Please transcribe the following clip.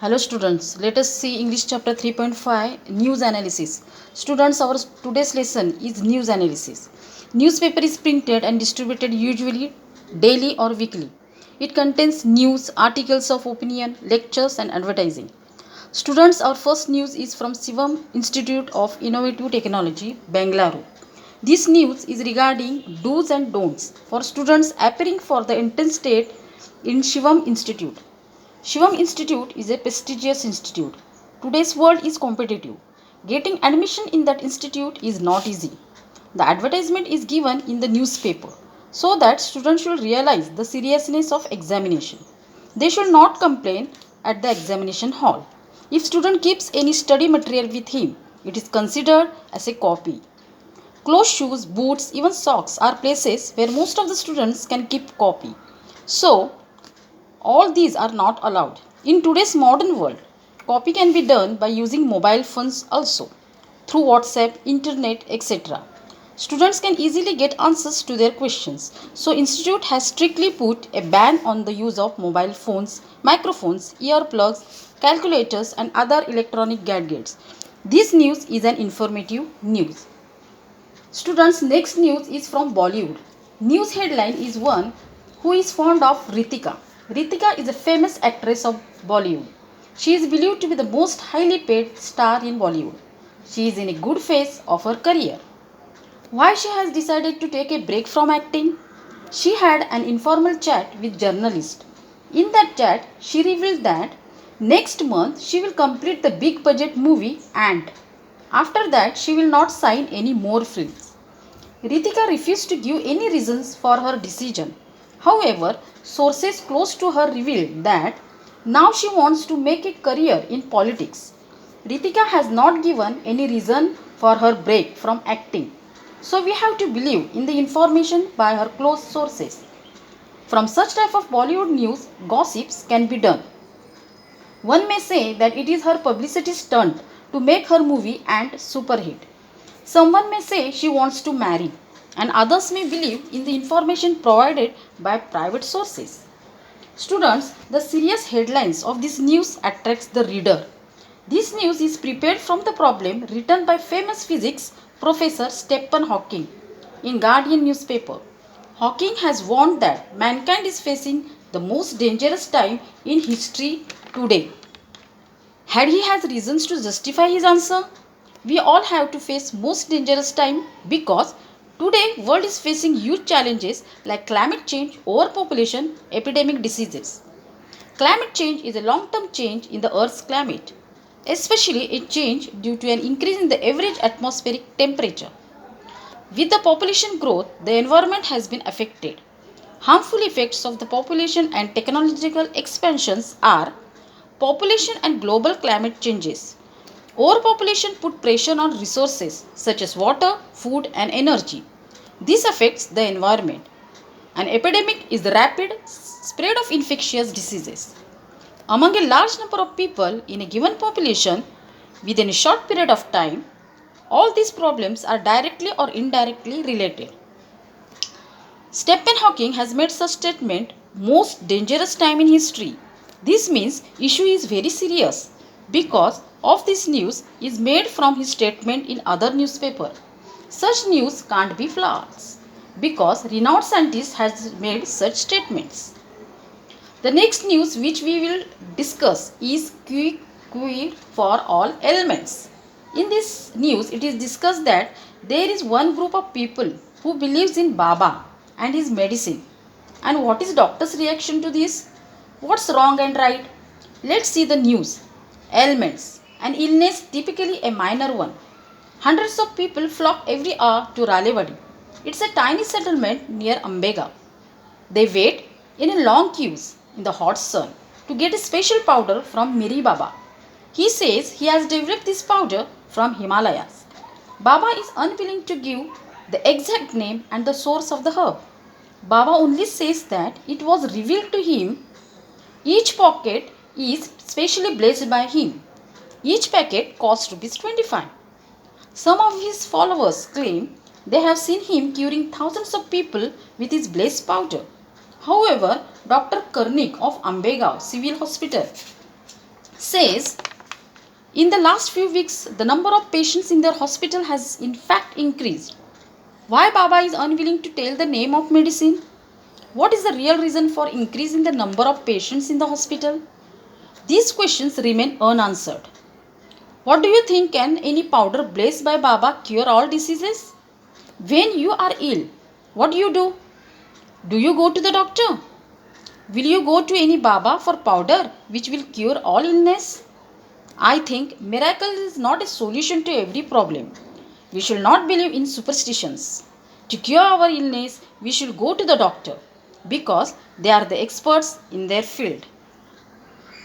Hello students, let us see English chapter 3.5 news analysis. Students, our today's lesson is news analysis. Newspaper is printed and distributed usually daily or weekly. It contains news, articles of opinion, lectures and advertising. Students, our first news is from Shivam Institute of Innovative Technology, Bangalore. This news is regarding do's and don'ts for students appearing for the entrance test in Shivam Institute. Shivam Institute is a prestigious institute. Today's world is competitive. Getting admission in that institute is not easy. The advertisement is given in the newspaper so that students should realize the seriousness of examination. They should not complain at the examination hall. If student keeps any study material with him, it is considered as a copy. Clothes, shoes, boots, even socks are places where most of the students can keep copy. So, all these are not allowed. In today's modern world, copy can be done by using mobile phones also, through WhatsApp, internet, etc. Students can easily get answers to their questions. So institute has strictly put a ban on the use of mobile phones, microphones, earplugs, calculators and other electronic gadgets. This news is an informative news. Students, next news is from Bollywood. News headline is one who is fond of Ritika. Ritika is a famous actress of Bollywood. She is believed to be the most highly paid star in Bollywood. She is in a good phase of her career. Why she has decided to take a break from acting? She had an informal chat with journalists. In that chat, she revealed that next month she will complete the big budget movie and after that she will not sign any more films. Ritika refused to give any reasons for her decision. However, sources close to her revealed that now she wants to make a career in politics. Ritika has not given any reason for her break from acting. So we have to believe in the information by her close sources. From such type of Bollywood news, gossips can be done. One may say that it is her publicity stunt to make her movie and superhit. Someone may say she wants to marry, and others may believe in the information provided by private sources. Students, the serious headlines of this news attracts the reader. This news is prepared from the problem written by famous physics professor Stephen Hawking in Guardian newspaper. Hawking has warned that mankind is facing the most dangerous time in history today. Had he has reasons to justify his answer? We all have to face most dangerous time because today world is facing huge challenges like climate change, overpopulation, epidemic diseases. Climate change is a long-term change in the earth's climate, especially a change due to an increase in the average atmospheric temperature. With the population growth, the environment has been affected. Harmful effects of the population and technological expansions are population and global climate changes. Overpopulation put pressure on resources such as water, food and energy. This affects the environment. An epidemic is the rapid spread of infectious diseases. Among a large number of people in a given population within a short period of time, all these problems are directly or indirectly related. Stephen Hawking has made such statement most dangerous time in history. This means issue is very serious because of this news is made from his statement in other newspaper. Such news can't be false because renowned scientist has made such statements. The next news which we will discuss is cure for all ailments. In this news it is discussed that there is one group of people who believes in Baba and his medicine. And what is doctor's reaction to this? What's wrong and right? Let's see the news. Ailments. An illness, typically a minor one. Hundreds of people flock every hour to Ralewadi. It's a tiny settlement near Ambega. They wait in a long queues in the hot sun to get a special powder from Miri Baba. He says he has developed this powder from Himalayas. Baba is unwilling to give the exact name and the source of the herb. Baba only says that it was revealed to him. Each pocket is specially blessed by him. Each packet costs Rs 25. Some of his followers claim they have seen him curing thousands of people with his blessed powder. However, Dr. Karnik of Ambegaon Civil Hospital says, in the last few weeks, the number of patients in their hospital has in fact increased. Why Baba is unwilling to tell the name of medicine? What is the real reason for increasing the number of patients in the hospital? These questions remain unanswered. What do you think? Can any powder blessed by Baba cure all diseases? When you are ill, what do? Do you go to the doctor? Will you go to any Baba for powder which will cure all illness? I think miracle is not a solution to every problem. We should not believe in superstitions. To cure our illness, we should go to the doctor because they are the experts in their field.